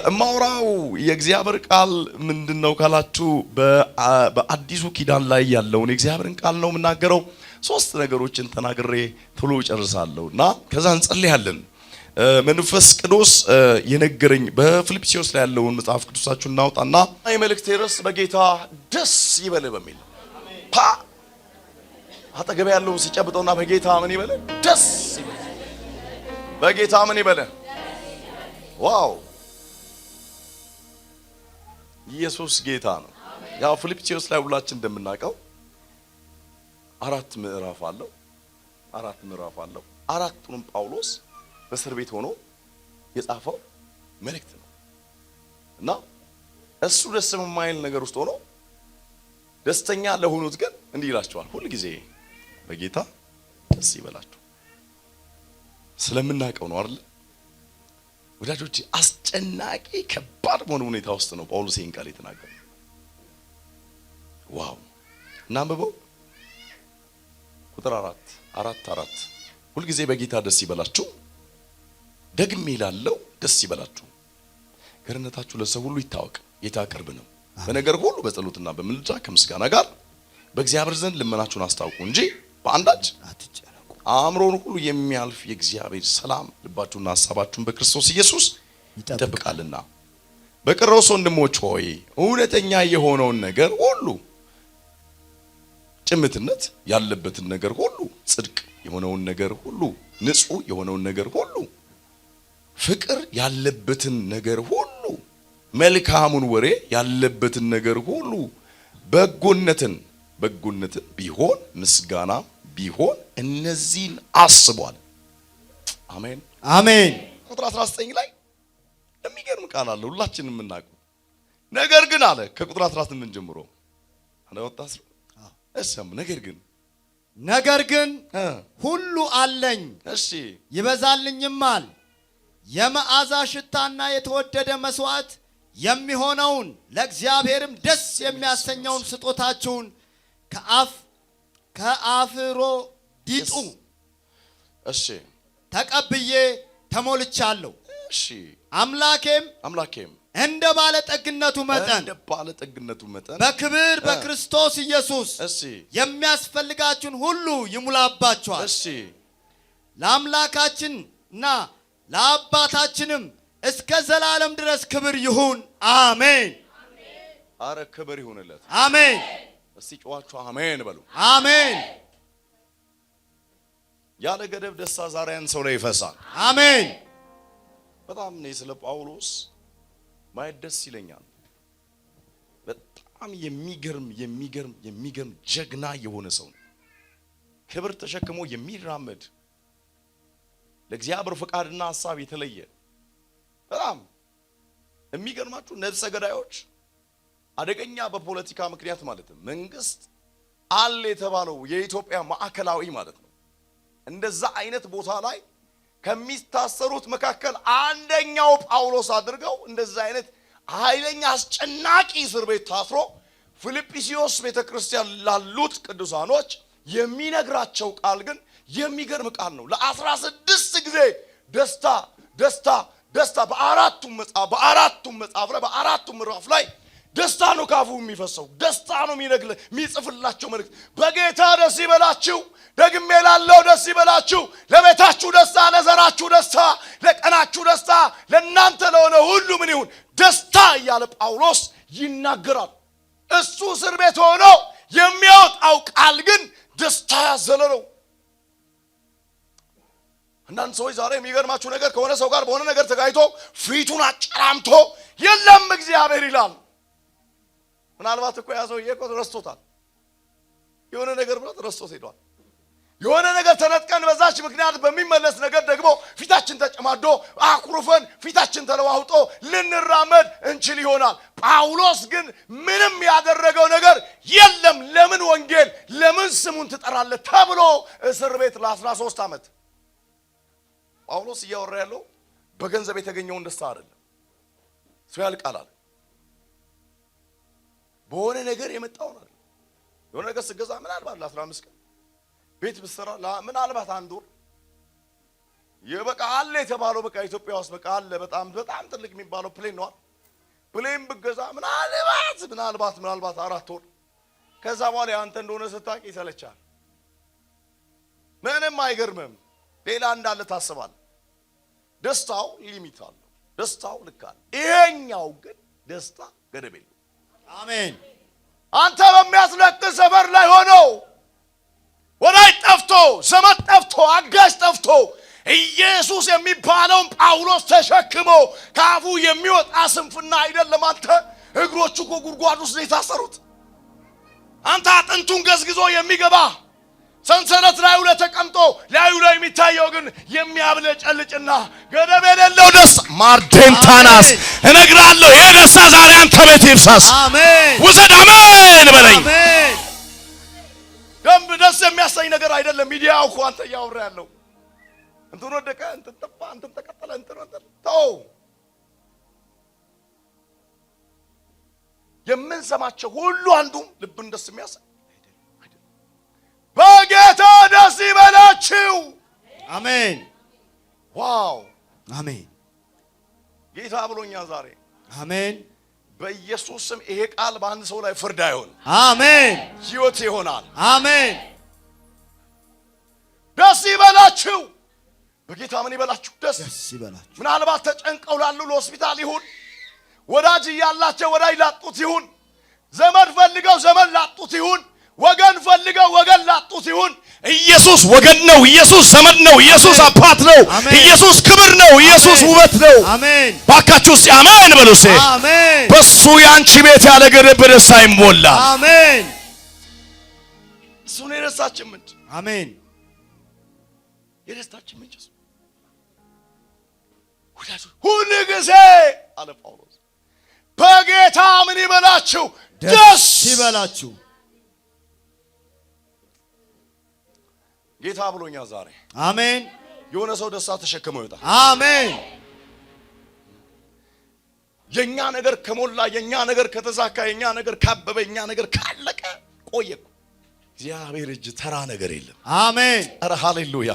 እማውራው የእግዚአብሔር ቃል ምንድነው ካላችሁ በአዲሱ ኪዳን ላይ ያለውን የእግዚአብሔርን ቃል ነው የምናገረው። ሶስት ነገሮችን ተናግሬ ቶሎ ጨርሳለሁና ከዛ እንጸልያለን። መንፈስ ቅዱስ የነገረኝ በፊልጵስዩስ ላይ ያለውን መጽሐፍ ቅዱሳችሁን እናውጣና የመልእክቴ ርዕስ በጌታ ደስ ይበል በሚል አጠገብ ያለውን ሲጨብጠውና በጌታ ምን ይበል? ደስ ይበል። በጌታ ምን ይበል? ዋው! ኢየሱስ ጌታ ነው። ያው ፊልጵስዩስ ላይ ሁላችን እንደምናውቀው አራት ምዕራፍ አለው። አራቱንም ጳውሎስ በእስር ቤት ሆኖ የጻፈው መልእክት ነው እና እሱ ደስ የማይል ነገር ውስጥ ሆኖ ደስተኛ ለሆኑት ግን እንዲህ ይላቸዋል፣ ሁሉ ጊዜ በጌታ ደስ ይበላችሁ። ስለምናውቀው ነው አይደል ወዳጆች? አስጨናቂ ከባድ በሆነ ሁኔታ ውስጥ ነው ጳውሎስ ይህን ቃል የተናገረው። ዋው! እናንብበው። ቁጥር 4 ሁሉ ጊዜ በጌታ ደስ ይበላችሁ፣ ደግሜ እላለሁ ደስ ይበላችሁ። ገርነታችሁ ለሰው ሁሉ ይታወቅ፣ ጌታ ቅርብ ነው። በነገር ሁሉ በጸሎትና በምልጃ ከምስጋና ጋር በእግዚአብሔር ዘንድ ልመናችሁን አስታውቁ እንጂ በአንዳች አትጨነቁ። አእምሮን ሁሉ የሚያልፍ የእግዚአብሔር ሰላም ልባችሁና ሐሳባችሁን በክርስቶስ ኢየሱስ ይጠብቃልና። በቀረውስ ወንድሞች ሆይ እውነተኛ የሆነውን ነገር ሁሉ፣ ጭምትነት ያለበትን ነገር ሁሉ፣ ጽድቅ የሆነውን ነገር ሁሉ፣ ንጹህ የሆነውን ነገር ሁሉ፣ ፍቅር ያለበትን ነገር ሁሉ፣ መልካሙን ወሬ ያለበትን ነገር ሁሉ፣ በጎነትን ቢሆን ምስጋና ቢሆን እነዚህን አስቧል። አሜን አሜን። ቁጥር 19 ላይ የሚገርም ቃል አለ ሁላችንም የምናውቀው። ነገር ግን አለ ከቁጥር 18 ጀምሮ አነወጣስ እሰም ነገር ግን ሁሉ አለኝ፣ እሺ ይበዛልኝማል። የመዓዛ ሽታና የተወደደ መስዋዕት የሚሆነውን ለእግዚአብሔርም ደስ የሚያሰኘውን ስጦታችሁን ከአፍሮዲጡ እሺ ተቀብዬ ተሞልቻለሁ። እሺ አምላኬም እንደ ባለጠግነቱ መጠን በክብር በክርስቶስ ኢየሱስ እሺ የሚያስፈልጋችሁን ሁሉ ይሙላባችኋል። እሺ ለአምላካችንና ለአባታችንም እስከ ዘላለም ድረስ ክብር ይሁን። አሜን። አረ ክብር ይሁንለት። አሜን። እስቲ ጮኻችሁ አሜን በሉ። አሜን። ያለ ገደብ ደስታ ዛሬን ሰው ላይ ይፈሳል። አሜን። በጣም ነው ስለ ጳውሎስ ማየት ደስ ይለኛል። በጣም የሚገርም ጀግና የሆነ ሰው ነው። ክብር ተሸክሞ የሚራመድ ለእግዚአብሔር ፈቃድና ሐሳብ የተለየ በጣም የሚገርማችሁ ነፍሰ ገዳዮች አደገኛ በፖለቲካ ምክንያት ማለት ነው መንግስት አለ የተባለው የኢትዮጵያ ማዕከላዊ ማለት ነው እንደዛ አይነት ቦታ ላይ ከሚታሰሩት መካከል አንደኛው ጳውሎስ አድርገው እንደዛ አይነት ኃይለኛ አስጨናቂ እስር ቤት ታስሮ ፊልጵስዩስ ቤተክርስቲያን ላሉት ቅዱሳኖች የሚነግራቸው ቃል ግን የሚገርም ቃል ነው። ለ16 ጊዜ ደስታ በአራቱም መጽሐፍ ላይ በአራቱም ምዕራፍ ላይ ደስታ ነው ካፉ የሚፈሰው። ደስታ ነው የሚጽፍላቸው መልእክት። በጌታ ደስ ይበላችሁ፣ ደግሜ እላለሁ ደስ ይበላችሁ። ለቤታችሁ ደስታ፣ ለዘራችሁ ደስታ፣ ለቀናችሁ ደስታ፣ ለእናንተ ለሆነ ሁሉ ምን ይሁን ደስታ እያለ ጳውሎስ ይናገራል። እሱ እስር ቤት ሆኖ የሚያወጣው ቃል ግን ደስታ ያዘለ ነው። አንዳንድ ሰዎች ዛሬ የሚገርማችሁ ነገር ከሆነ ሰው ጋር በሆነ ነገር ተጋይቶ ፊቱን አጨራምቶ የለም እግዚአብሔር ይላል። ምናልባት እኮ ያ ሰውዬ እኮ ረስቶታል። የሆነ ነገር ብሎ ረስቶት ሄዷል። የሆነ ነገር ተነጥቀን በዛች ምክንያት በሚመለስ ነገር ደግሞ ፊታችን ተጨማዶ አኩርፈን ፊታችን ተለዋውጦ ልንራመድ እንችል ይሆናል። ጳውሎስ ግን ምንም ያደረገው ነገር የለም። ለምን ወንጌል ለምን ስሙን ትጠራለህ ተብሎ እስር ቤት ለ13 ዓመት ጳውሎስ እያወራ ያለው በገንዘብ የተገኘውን ደስታ አይደለም። ሰው ያልቃላል በሆነ ነገር የመጣው ነው። የሆነ ነገር ስገዛ ምናልባት ለ15 ቀን ቤት ብሰራ ምናልባት አንድ ወር የበቃ አለ የተባለው በቃ ኢትዮጵያ ውስጥ በቃ አለ በጣም ትልቅ የሚባለው ፕሌን ነው። ፕሌን ብገዛ ምናልባት 4 ወር ከዛ በኋላ አንተ እንደሆነ ስታቂ ይሰለቻል። ምንም አይገርምም። ሌላ እንዳለ ታስባለህ። ደስታው ሊሚት አለው። ደስታው ልክ አለ። ይሄኛው ግን ደስታ ገደብ የለውም። አሜን። አንተ በሚያስለቅስ ሰፈር ላይ ሆነው ወዳጅ ጠፍቶ ዘመድ ጠፍቶ አጋዥ ጠፍቶ ኢየሱስ የሚባለውን ጳውሎስ ተሸክሞ ካፉ የሚወጣ ስንፍና አይደለም። አንተ እግሮቹ እኮ ጉድጓድ ውስጥ የታሰሩት አንተ አጥንቱን ገዝግዞ የሚገባ ሰንሰለት ላዩ ላይ ተቀምጦ ላዩ ላይ የሚታየው ግን የሚያብለጨልጭና ገደብ የሌለው ደስታ ማርዴንታናስ እነግራለሁ። ይሄ ደስታ ዛሬ አንተ ቤት ይፍሰስ። አሜን። ውሰድ። አሜን በለኝ። አሜን። ደም ደስ የሚያሰኝ ነገር አይደለም። ሚዲያው እኮ አንተ ያወራ ያለው እንትን ወደቀ እንትን ተፋ እንትን ተቀጠለ እንትን ተው። የምንሰማቸው ሁሉ አንዱም ልብን ደስ የሚያሰኝ በጌታ ደስ ይበላችሁ። አሜን። ዋው አሜን። ጌታ ብሎኛል ዛሬ። አሜን። በኢየሱስ ስም ይሄ ቃል በአንድ ሰው ላይ ፍርድ አይሆን። አሜን። ሕይወት ይሆናል። አሜን። ደስ ይበላችሁ። በጌታ ምን ይበላችሁ? ደስ ይበላችሁ። ምናልባት ተጨንቀው ላሉ ለሆስፒታል ይሁን፣ ወዳጅ ያላቸው ወዳጅ ላጡት ይሁን፣ ዘመድ ፈልገው ዘመድ ላጡት ይሁን፣ ወገን ፈልገው ወገን ላጡት ይሁን፣ ኢየሱስ ወገን ነው። ኢየሱስ ዘመድ ነው። ኢየሱስ አባት ነው። ኢየሱስ ክብር ነው። ኢየሱስ ውበት ነው። አሜን። ባካችሁ እስቲ አሜን በሉ። እስቲ አሜን። በሱ ያንቺ ቤት ያለ ገደብ ደስታ ይሞላል። አሜን። እሱ ነው የደስታችን ምንጭ። አሜን። የደስታችን ምንጭ እሱ ሁሉ ጊዜ አለ ጳውሎስ በጌታ ምን ይበላችሁ? ደስ ይበላችሁ። ጌታ ብሎኛል ዛሬ። አሜን። የሆነ ሰው ደስታ ተሸክሞ ይወጣል። አሜን። የኛ ነገር ከሞላ፣ የኛ ነገር ከተሳካ፣ የኛ ነገር ካበበ፣ የኛ ነገር ካለቀ ቆየኩ። እግዚአብሔር እጅ ተራ ነገር የለም። አሜን። ኧረ ሃሌሉያ።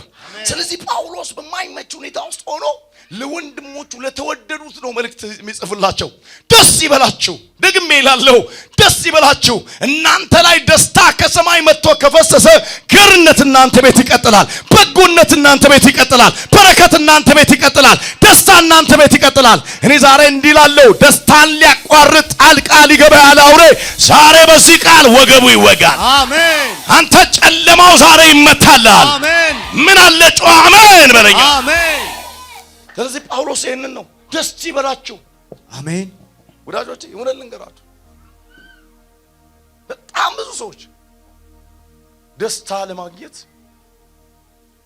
ስለዚህ ጳውሎስ በማይመች ሁኔታ ውስጥ ሆኖ ለወንድሞቹ ለተወደዱት ነው መልእክት የሚጽፍላቸው። ደስ ይበላችሁ። ደግሜ እላለሁ ደስ ይበላችሁ። እናንተ ላይ ደስታ ከሰማይ መጥቶ ከፈሰሰ ገርነት እናንተ ቤት ይቀጥላል። በጎነት እናንተ ቤት ይቀጥላል። በረከት እናንተ ቤት ይቀጥላል። ደስታ እናንተ ቤት ይቀጥላል። እኔ ዛሬ እንዲህ እላለሁ ደስታን ሊያቋርጥ ጣልቃ ሊገባ ያለ አውሬ ዛሬ በዚህ ቃል ወገቡ ይወጋል። አሜን። አንተ ጨለማው ዛሬ ይመታልሃል። አሜን። ምን አለ ጮህ አሜን በለኛ። አሜን። ስለዚህ ጳውሎስ ይሄንን ነው ደስ ይበላችሁ። አሜን። ወዳጆቼ የሆነ ልንገራችሁ፣ በጣም ብዙ ሰዎች ደስታ ለማግኘት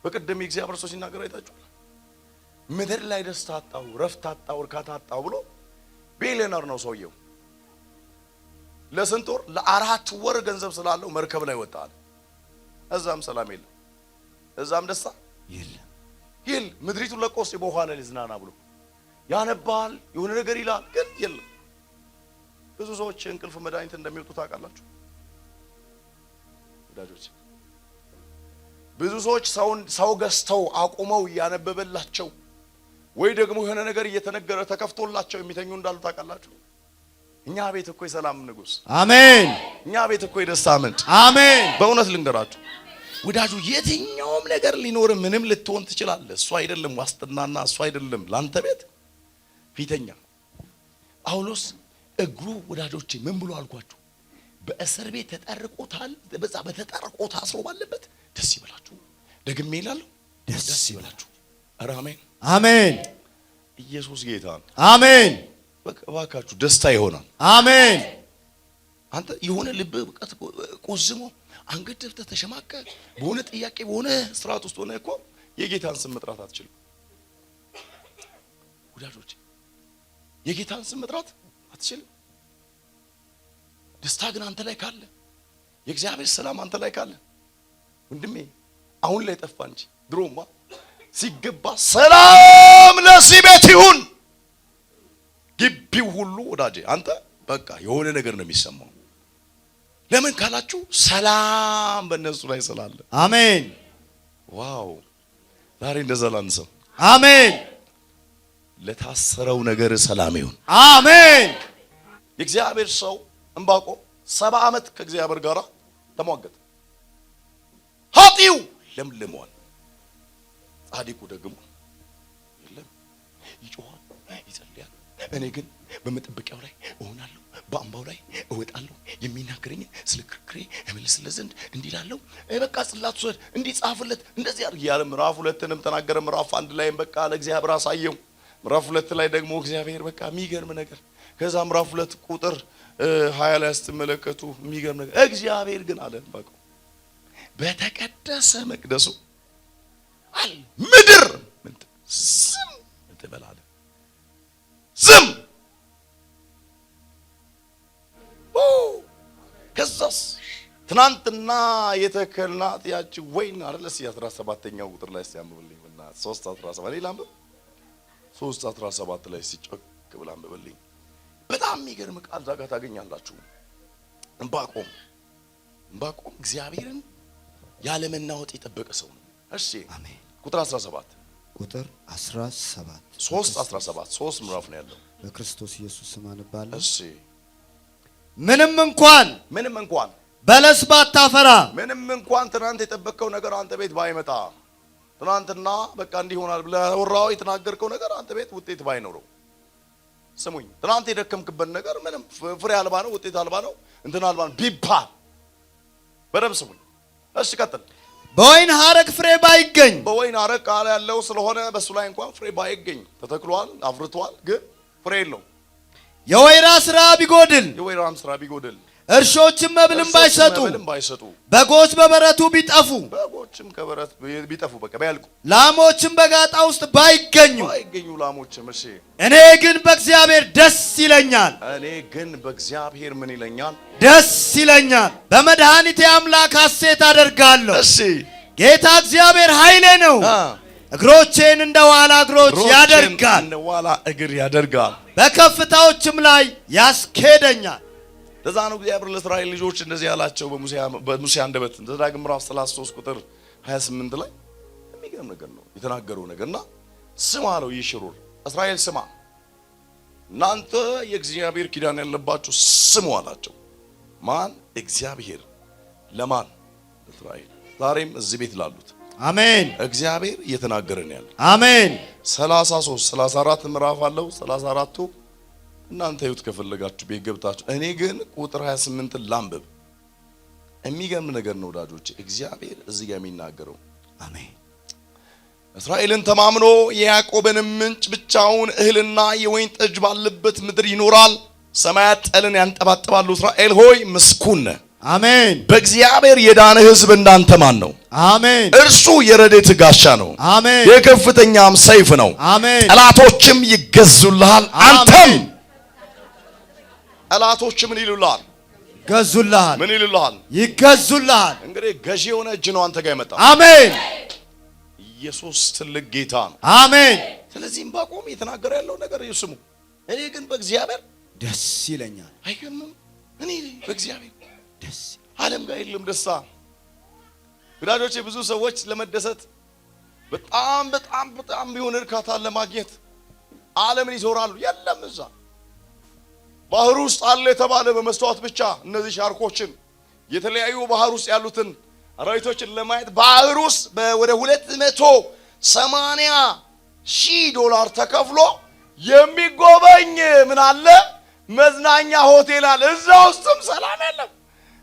በቀደም የእግዚአብሔር ሰው ሲናገር አይታችኋል። ምድር ላይ ደስታ አጣው፣ ረፍት አጣው፣ እርካታ አጣው ብሎ ቢሊዮነር ነው ሰውየው። ለስንት ወር? ለ4 ወር ገንዘብ ስላለው መርከብ ላይ ወጣ። እዛም ሰላም የለም፣ እዛም ደስታ የለም። ይል ምድሪቱን ለቆስ በኋላ ለዝናና ብሎ ያነባል፣ የሆነ ነገር ይላል፣ ግን የለም። ብዙ ሰዎች እንቅልፍ መድኃኒት እንደሚወጡ ታውቃላችሁ ወዳጆች። ብዙ ሰዎች ሰው ገዝተው አቁመው ያነበበላቸው ወይ ደግሞ የሆነ ነገር እየተነገረ ተከፍቶላቸው የሚተኙ እንዳሉ ታውቃላችሁ። እኛ ቤት እኮ የሰላም ንጉስ፣ አሜን። እኛ ቤት እኮ የደስታ ምንጭ፣ አሜን። በእውነት ልንገራችሁ ወዳጁ የትኛውም ነገር ሊኖር ምንም ልትሆን ትችላለህ። እሱ አይደለም ዋስትናና እሱ አይደለም ላንተ ቤት ፊተኛ። ጳውሎስ እግሩ ወዳጆቼ ምን ብሎ አልኳችሁ? በእስር ቤት ተጠርቆታል። በዛ በተጠርቆ ታስሮ ባለበት ደስ ይበላችሁ። ደግሜ እላለሁ ደስ ይበላችሁ። ኧረ አሜን አሜን። ኢየሱስ ጌታ ነው። አሜን። በቃ እባካችሁ ደስታ ይሆናል። አሜን። አንተ የሆነ ልብ በቃ ቆዝሞ አንገት ደፍተህ ተሸማቀ በሆነ ጥያቄ በሆነ ስርዓት ውስጥ ሆነ እኮ የጌታን ስም መጥራት አትችልም ወዳጆቼ። የጌታን ስም መጥራት አትችልም። ደስታ ግን አንተ ላይ ካለ፣ የእግዚአብሔር ሰላም አንተ ላይ ካለ ወንድሜ አሁን ላይ ጠፋ እንጂ ድሮማ ሲገባ ሰላም ለዚህ ቤት ይሁን ግቢው ሁሉ ወዳጄ አንተ በቃ የሆነ ነገር ነው የሚሰማው። ለምን ካላችሁ ሰላም በእነሱ ላይ ስላለ። አሜን። ዋው ዛሬ እንደዛ ላንሰው አሜን። ለታሰረው ነገር ሰላም ይሁን። አሜን። የእግዚአብሔር ሰው ዕንባቆም 70 ዓመት ከእግዚአብሔር ጋር ተሟገተ። ኃጢው ለምልሟል፣ ጻድቁ ደግሞ የለም። ይጮሃል፣ ይጸልያል። እኔ ግን በመጠበቂያው ላይ እሆናለሁ፣ በአምባው ላይ እወጣለሁ፣ የሚናገረኝ ስለ ክርክሬ እመልስለት ዘንድ እንዲላለው በቃ ጽላት ወሰድ እንዲጻፍለት እንደዚህ አድርግ ያለ ምዕራፍ 2ንም ተናገረ። ምዕራፍ 1 ላይም በቃ ለእግዚአብሔር አሳየው። ምዕራፍ 2 ላይ ደግሞ እግዚአብሔር በቃ የሚገርም ነገር። ከዛ ምዕራፍ 2 ቁጥር 20 ላይ ስትመለከቱ የሚገርም ነገር እግዚአብሔር ግን አለ ዕንባቆም በተቀደሰ መቅደሱ አለ ምድር ምን ዝም ትበላለ ዝም። ከዛስ ትናንትና የተከልናት ያቺ ወይን አይደል? 17ኛው ቁጥር ላይ ሲያምብልኝ እና 3:17 ሌላ አንብብ 3:17 ላይ ሲጮክ ብላ አንብብልኝ። በጣም የሚገርም ቃል ዛጋ ታገኛላችሁ። ዕንባቆም እግዚአብሔርን ያለ መናወጥ የጠበቀ ሰው ነው። እሺ አሜን። ቁጥር 17 3:17 3 ምዕራፍ ነው ያለው። በክርስቶስ ኢየሱስ ስም አነባለሁ። እሺ ምንም እንኳን በለስ ባታፈራ፣ ምንም እንኳን ትናንት የጠበቀው ነገር አንተ ቤት ባይመጣ፣ ትናንትና በቃ እንዲህ ይሆናል ብለህ ወራው የተናገርከው ነገር አንተ ቤት ውጤት ባይኖረው፣ ስሙኝ፣ ትናንት የደከምክበት ነገር ምንም ፍሬ አልባ ነው፣ ውጤት አልባ ነው፣ እንትን አልባ ነው ቢባል በደምብ ስሙኝ። እሺ ቀጥል። በወይን ሐረግ ፍሬ ባይገኝ፣ በወይን ሐረግ ቃል ያለው ስለሆነ በሱ ላይ እንኳን ፍሬ ባይገኝ፣ ተተክሏል፣ አፍርቷል፣ ግን ፍሬ የለውም። የወይራ ስራ ቢጎድል፣ የወይራም ስራ ቢጎድል፣ እርሾችም መብልን ባይሰጡ፣ በጎች በበረቱ ቢጠፉ፣ በጎችም ከበረት ቢጠፉ በቃ ባያልቁ፣ ላሞችም በጋጣ ውስጥ ባይገኙ ላሞችም እሺ፣ እኔ ግን በእግዚአብሔር ደስ ይለኛል። እኔ ግን በእግዚአብሔር ምን ይለኛል? ደስ ይለኛል። በመድኃኒቴ አምላክ ሐሴት አደርጋለሁ። እሺ፣ ጌታ እግዚአብሔር ኃይሌ ነው። እግሮቼን እንደ ዋላ እግሮች ያደርጋል፣ እንደ ዋላ እግር ያደርጋል፣ በከፍታዎችም ላይ ያስኬደኛል። ለዛ ነው እግዚአብሔር ለእስራኤል ልጆች እንደዚህ ያላቸው በሙሴ አንደበት ዘዳግም ምዕራፍ 33 ቁጥር 28 ላይ የሚገርም ነገር ነው የተናገረው ነገርና ስማ አለው ይሽሩር እስራኤል ስማ፣ እናንተ የእግዚአብሔር ኪዳን ያለባችሁ ስሙ አላቸው። ማን? እግዚአብሔር። ለማን? እስራኤል። ዛሬም እዚህ ቤት ላሉት አሜን፣ እግዚአብሔር እየተናገረን ያለ አሜን። 33 34 ምዕራፍ አለው። 34ቱ እናንተ ይሁት ከፈለጋችሁ ቤት ገብታችሁ፣ እኔ ግን ቁጥር 28 ላንብብ። የሚገርም ነገር ነው ወዳጆች፣ እግዚአብሔር እዚህ ጋር የሚናገረው አሜን። እስራኤልን ተማምኖ የያዕቆብን ምንጭ ብቻውን እህልና የወይን ጠጅ ባለበት ምድር ይኖራል። ሰማያት ጠልን ያንጠባጥባሉ። እስራኤል ሆይ ምስኩን ነህ። አሜን። በእግዚአብሔር የዳነ ሕዝብ እንዳንተ ማን ነው? አሜን። እርሱ የረድኤት ጋሻ ነው። አሜን። የከፍተኛም ሰይፍ ነው። አሜን። ጠላቶችም ይገዙልሃል። አንተም ጠላቶች ምን ይሉልሃል? ይገዙልሃል። ምን ይሉልሃል? ይገዙልሃል። እንግዲህ ገዢ የሆነ እጅ ነው አንተ ጋር የመጣው። አሜን። ኢየሱስ ትልቅ ጌታ ነው። አሜን። ስለዚህ ዕንባቆም እየተናገረ ያለው ነገር ይስሙ። እኔ ግን በእግዚአብሔር ደስ ይለኛል። አይገርምም? እኔ በእግዚአብሔር ደስ ዓለም ጋር የለም ደስታ። ወዳጆቼ ብዙ ሰዎች ለመደሰት በጣም ቢሆን እርካታን ለማግኘት ዓለምን ይዞራሉ። የለም እዛ ባህር ውስጥ አለ የተባለ በመስተዋት ብቻ እነዚህ ሻርኮችን የተለያዩ ባህር ውስጥ ያሉትን አራዊቶችን ለማየት ባህር ውስጥ ወደ $280,000 ተከፍሎ የሚጎበኝ ምን አለ መዝናኛ ሆቴል አለ። እዛ ውስጥም ሰላም የለም።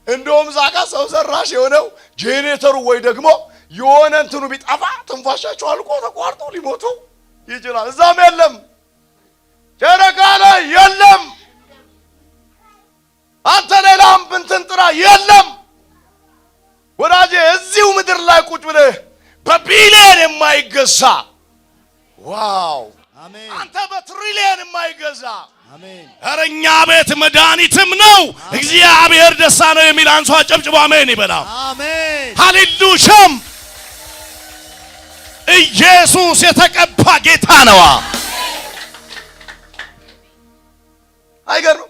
እንደውም ዛጋ ሰው ሰራሽ የሆነው ጄኔሬተሩ ወይ ደግሞ የሆነ እንትኑ ቢጠፋ ትንፋሻቸው አልቆ ተቋርጦ ሊሞቱ ይችላል። እዛም የለም፣ ጨረቃ ላይ የለም፣ አንተ ሌላም እንትን ጥራ የለም። ወዳጄ እዚሁ ምድር ላይ ቁጭ ብለህ በቢሊየን የማይገዛ ዋው፣ አሜን። አንተ በትሪሊየን የማይገዛ አሜን። እረኛ ቤት መድኃኒትም ነው እግዚአብሔር ደስታ ነው የሚል አንሷ ጨብጭቦ አሜን ይበላል። አሜን። ሃሌሉያም ኢየሱስ የተቀባ ጌታ ነው። አይገርም?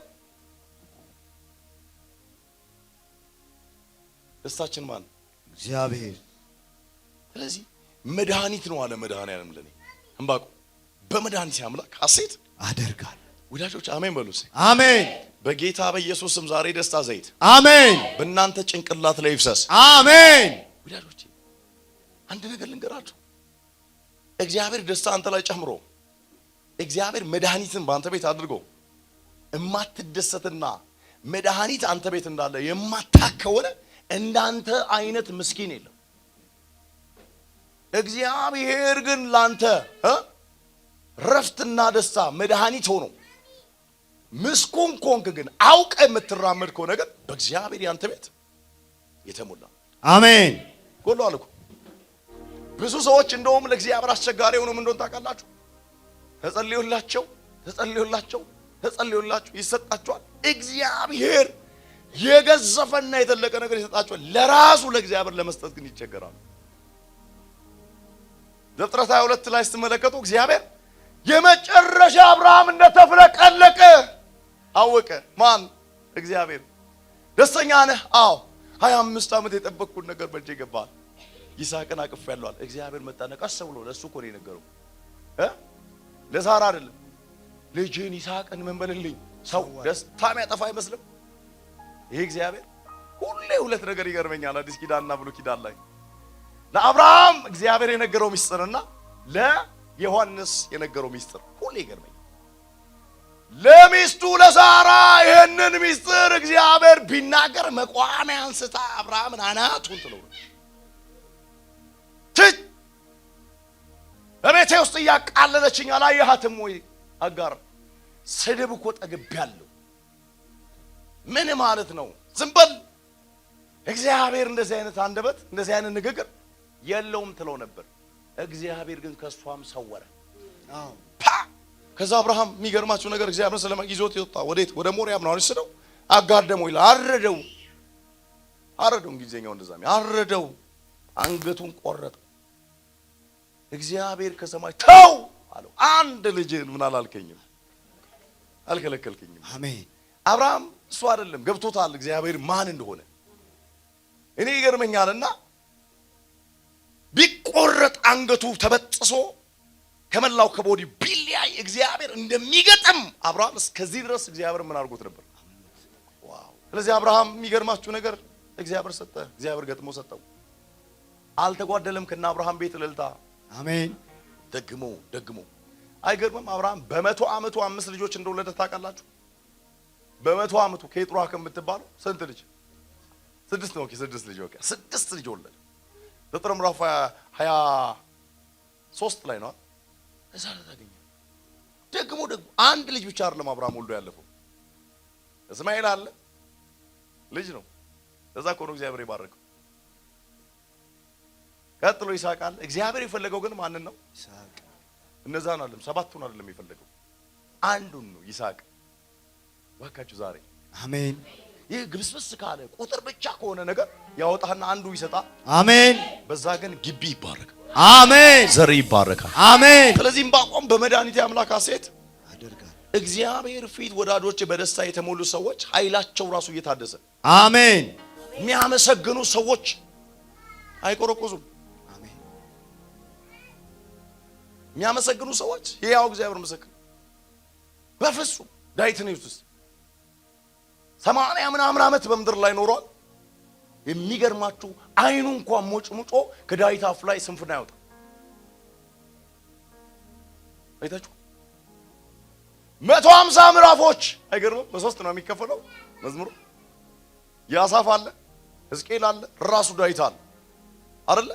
ደስታችን ማን? እግዚአብሔር። ስለዚህ መድኃኒት ነው አለ መድኃኒዓለም ለኔ። ዕንባቆም በመድኃኒቴ አምላክ ሐሴት አደርጋለሁ። ወዳጆች አሜን በሉ። አሜን። በጌታ በኢየሱስ ስም ዛሬ ደስታ ዘይት አሜን በእናንተ ጭንቅላት ላይ ይፍሰስ። አሜን። ወዳጆች አንድ ነገር ልንገራችሁ። እግዚአብሔር ደስታ አንተ ላይ ጨምሮ እግዚአብሔር መድኃኒትን በአንተ ቤት አድርጎ እማትደሰትና መድኃኒት አንተ ቤት እንዳለ የማታከወነ እንዳንተ አይነት ምስኪን የለም። እግዚአብሔር ግን ላንተ ረፍትና ደስታ መድኃኒት ሆኖ ምስኩን ኮንክ ግን አውቀ የምትራመድ ከሆነ ግን በእግዚአብሔር ያንተ ቤት የተሞላ አሜን። ጎሎ አልኩ። ብዙ ሰዎች እንደውም ለእግዚአብሔር አስቸጋሪ ሆኖ ምን እንደሆነ ታውቃላችሁ? ተጸልዮላቸው ይሰጣቸዋል። እግዚአብሔር የገዘፈና የተለቀ ነገር ይሰጣቸዋል። ለራሱ ለእግዚአብሔር ለመስጠት ግን ይቸገራሉ። ዘፍጥረት 22 ላይ ስትመለከቱ እግዚአብሔር የመጨረሻ አብርሃም እንደተፍለቀለቀ አወቀ። ማን? እግዚአብሔር። ደስተኛ ነህ? አዎ። 25 ዓመት የጠበቅኩት ነገር በእጄ ገባል። ይስሐቅን አቅፌያለሁ አለ። እግዚአብሔር መጣና ቀስ ብሎ ለሱ እኮ ነው የነገረው ለሳራ አይደለም። ልጅን ይስሐቅን ምን በልልኝ። ሰው ደስታ የሚያጠፋ አይመስልም? ይሄ እግዚአብሔር ሁሌ ሁለት ነገር ይገርመኛል። አዲስ ኪዳንና ብሉይ ኪዳን ላይ ለአብርሃም እግዚአብሔር የነገረው ሚስጥርና ለዮሐንስ የነገረው ሚስጥር ሁሌ ይገርመኛል። ለሚስቱ ለሳራ ይሄንን ሚስጥር እግዚአብሔር ቢናገር መቋሚያ አንስታ አብርሃምን አናቱን ትለው በቤቴ ውስጥ እያቃለለችኝ አላየሃትም ወይ? አጋር ስድብ እኮ ጠግቤያለሁ። ምን ማለት ነው? ዝም በል። እግዚአብሔር እንደዚህ አይነት አንደበት እንደዚህ አይነት ንግግር የለውም ትለው ነበር። እግዚአብሔር ግን ከሷም ሰወረ። ከዛ አብርሃም የሚገርማችሁ ነገር እግዚአብሔር ሰለማ ይዞት ይወጣ። ወዴት? ወደ ሞሪያም ነው አይደል? አጋደመው ይላል። አረደው እንግሊዘኛው እንደዛ አረደው፣ አንገቱን ቆረጠ። እግዚአብሔር ከሰማይ ተው አለው። አንድ ልጅን ምን አላልከኝም? አልከለከልከኝም። አሜን። አብርሃም እሱ አይደለም ገብቶታል እግዚአብሔር ማን እንደሆነ። እኔ ይገርመኛልና ቢቆረጥ አንገቱ ተበጥሶ ከመላው ከቦዲ ቢለያይ እግዚአብሔር እንደሚገጥም አብርሃም እስከዚህ ድረስ እግዚአብሔር ምን አድርጎት ነበር? ዋው! ስለዚህ አብርሃም የሚገርማችሁ ነገር እግዚአብሔር ሰጠ፣ እግዚአብሔር ገጥሞ ሰጠው። አልተጓደለም ከና አብርሃም ቤት እልልታ። አሜን። ደግሞ አይገርምም? አብርሃም በ100 ዓመቱ 5 ልጆች እንደወለደ ታውቃላችሁ? በ100 ዓመቱ ከይጥሯ ከምትባለው ስንት ልጅ? 6 ነው። 6 ልጅ ወቀ 6 ልጅ ወለደ። ዘፍጥረት ምዕራፍ 23 ላይ ነው። እዛ ታገኘ። ደግሞ አንድ ልጅ ብቻ አይደለም አብርሃም ወልዶ ያለፈው። እስማኤል አለ ልጅ ነው። እዛ እኮ ነው እግዚአብሔር የባረከው። ቀጥሎ ይስሐቅ አለ። እግዚአብሔር የፈለገው ግን ማንን ነው? ይስሐቅ። እነዛን አይደለም 7ቱን አይደለም የፈለገው አንዱን ነው ይስሐቅ። ዋካችሁ ዛሬ አሜን። ይህ ግብስብስ ካለ ቁጥር ብቻ ከሆነ ነገር ያወጣና አንዱ ይሰጣል። አሜን። በዛ ግን ግቢ ይባረካል። አሜን። ዘር ይባረካል። አሜን። ስለዚህ ዕንባቆም በመድኃኒቴ አምላክ ሐሴት አደርጋለሁ። እግዚአብሔር ፊት ወዳጆች በደስታ የተሞሉ ሰዎች ኃይላቸው ራሱ እየታደሰ አሜን። የሚያመሰግኑ ሰዎች አይቆረቆዙም። አሜን። የሚያመሰግኑ ሰዎች ያው እግዚአብሔር ምስክር በፍጹም ዳዊትን ይውስጥ 80 ምናምን ዓመት በምድር ላይ ኖሯል። የሚገርማችሁ አይኑ እንኳን ሞጭሙጮ ከዳዊት አፍ ላይ ስንፍና ያወጣ አይታችሁ 150 ምዕራፎች አይገርምም? በሶስት ነው የሚከፈለው መዝሙሩ። ያሳፍ አለ፣ ሕዝቅኤል አለ፣ ራሱ ዳዊት አለ አይደለ?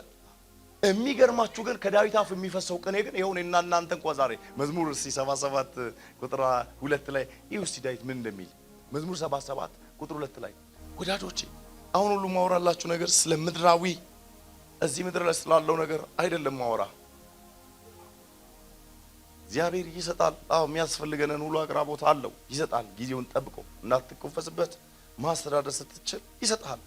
የሚገርማችሁ ግን ከዳዊት አፍ የሚፈሰው ቅኔ ግን ይሁን እና እናንተ እንኳን ዛሬ መዝሙር 77 ቁጥር 2 ላይ ይሁን ዳዊት ምን እንደሚል መዝሙር 77 ቁጥር 2 ላይ ወዳጆቼ አሁን ሁሉ ማወራላችሁ ነገር ስለ ምድራዊ እዚህ ምድር ላይ ስላለው ነገር አይደለም ማወራ። እግዚአብሔር ይሰጣል። አዎ የሚያስፈልገንን ሁሉ አቅራቦት አለው፣ ይሰጣል። ጊዜውን ጠብቆ እንዳትቆፈስበት ማስተዳደር ስትችል ይሰጣል።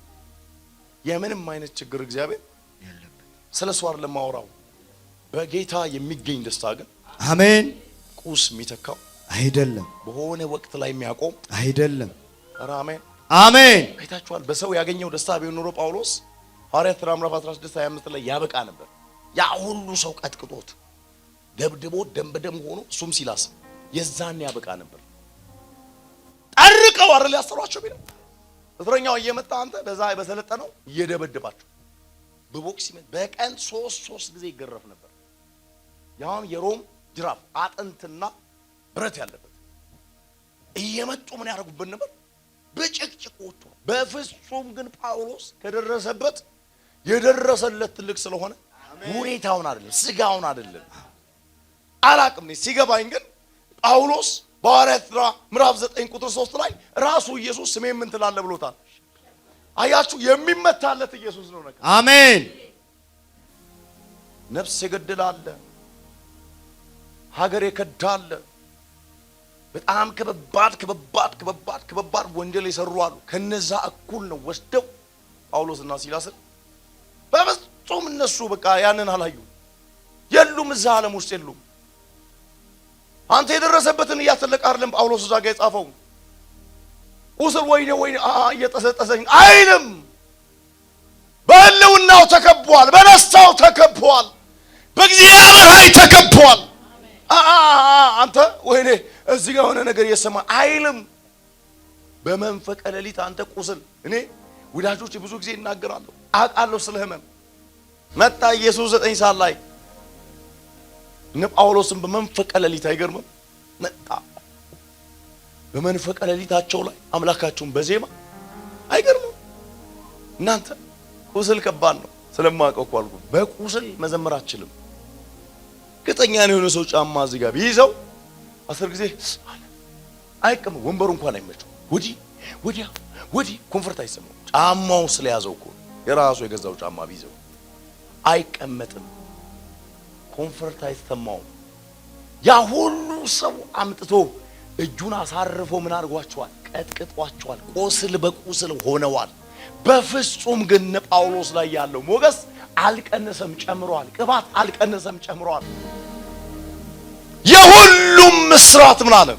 የምንም አይነት ችግር እግዚአብሔር የለም። ስለሱ አይደለም ማወራው። በጌታ የሚገኝ ደስታ ግን አሜን ቁስ የሚተካው አይደለም። በሆነ ወቅት ላይ የሚያቆም አይደለም። አሜን አሜን። አይታችኋል። በሰው ያገኘው ደስታ ቢሆን ኖሮ ጳውሎስ ሐዋርያት ሥራ ምዕራፍ 16:25 ላይ ያበቃ ነበር። ያ ሁሉ ሰው ቀጥቅጦት ደብድቦ ደም በደም ሆኖ እሱም ሲላስ የዛን ያበቃ ነበር። ጠርቀው አይደል ያሰሯቸው ቢለው እስረኛው እየመጣ አንተ በዛ በሰለጠነው እየደበደባቸው በቦክስ በቀን 3 ጊዜ ይገረፍ ነበር። ያውም የሮም ጅራፍ አጥንትና ብረት ያለበት እየመጡ ምን ያደርጉበት ነበር? በጭቅጭቅ ወጥቶ። በፍጹም ግን ጳውሎስ ከደረሰበት የደረሰለት ትልቅ ስለሆነ ሁኔታውን አይደለም ስጋውን አይደለም አላቅም። ሲገባኝ ግን ጳውሎስ በሐዋርያት ሥራ ምዕራፍ 9 ቁጥር 3 ላይ ራሱ ኢየሱስ ስሜን ምን ትላለህ ብሎታል። አያችሁ የሚመታለት ኢየሱስ ነው ነገር። አሜን። ነፍስ የገደላለ ሀገር የከዳለ በጣም ከበባድ ወንጀል የሰሩ አሉ። ከነዛ እኩል ነው ወስደው ጳውሎስና ሲላስን በፍጹም እነሱ በቃ ያንን አላዩ የሉም፣ እዛ ዓለም ውስጥ የሉም። አንተ የደረሰበትን እያተለቀ አይደለም ጳውሎስ እዛ ጋር የጻፈው ቁስል ወይኔ እየጠሰጠሰኝ አይልም። በህልውናው ተከቧል፣ በደስታው ተከቧል፣ በእግዚአብሔር ኃይል ተከቧል። አንተ ወይኔ እዚህ ጋር ሆነ ነገር እየሰማ አይልም። በመንፈቀ ሌሊት አንተ ቁስል እኔ ወዳጆች ብዙ ጊዜ እናገራለሁ አውቃለሁ ስለ ህመም መጣ ኢየሱስ 9 ሰዓት ላይ እነ ጳውሎስን በመንፈቀ ሌሊት አይገርምም? መጣ በመንፈቀ ሌሊታቸው ላይ አምላካቸውን በዜማ አይገርምም? እናንተ ቁስል ከባድ ነው ስለማውቀው እኮ አልኩ። በቁስል መዘመር አትችልም። ቅጠኛ ነው የሆነ ሰው ጫማ እዚህ ጋር ቢይዘው 10 ጊዜ አይቀም ወንበሩ እንኳን አይመቸው ወዲያ ኮንፈርት አይሰማው። ጫማው ስለያዘው እኮ የራሱ የገዛው ጫማ ቢይዘው አይቀመጥም፣ ኮንፈርት አይሰማው። ያ ሁሉ ሰው አምጥቶ እጁን አሳርፎ ምን አድርጓቸዋል? ቀጥቅጧቸዋል። ቁስል በቁስል ሆነዋል። በፍጹም ግን ጳውሎስ ላይ ያለው ሞገስ አልቀነሰም ጨምሯል። ቅባት አልቀነሰም ጨምሯል። የሁሉም ምስራት ምን አለ?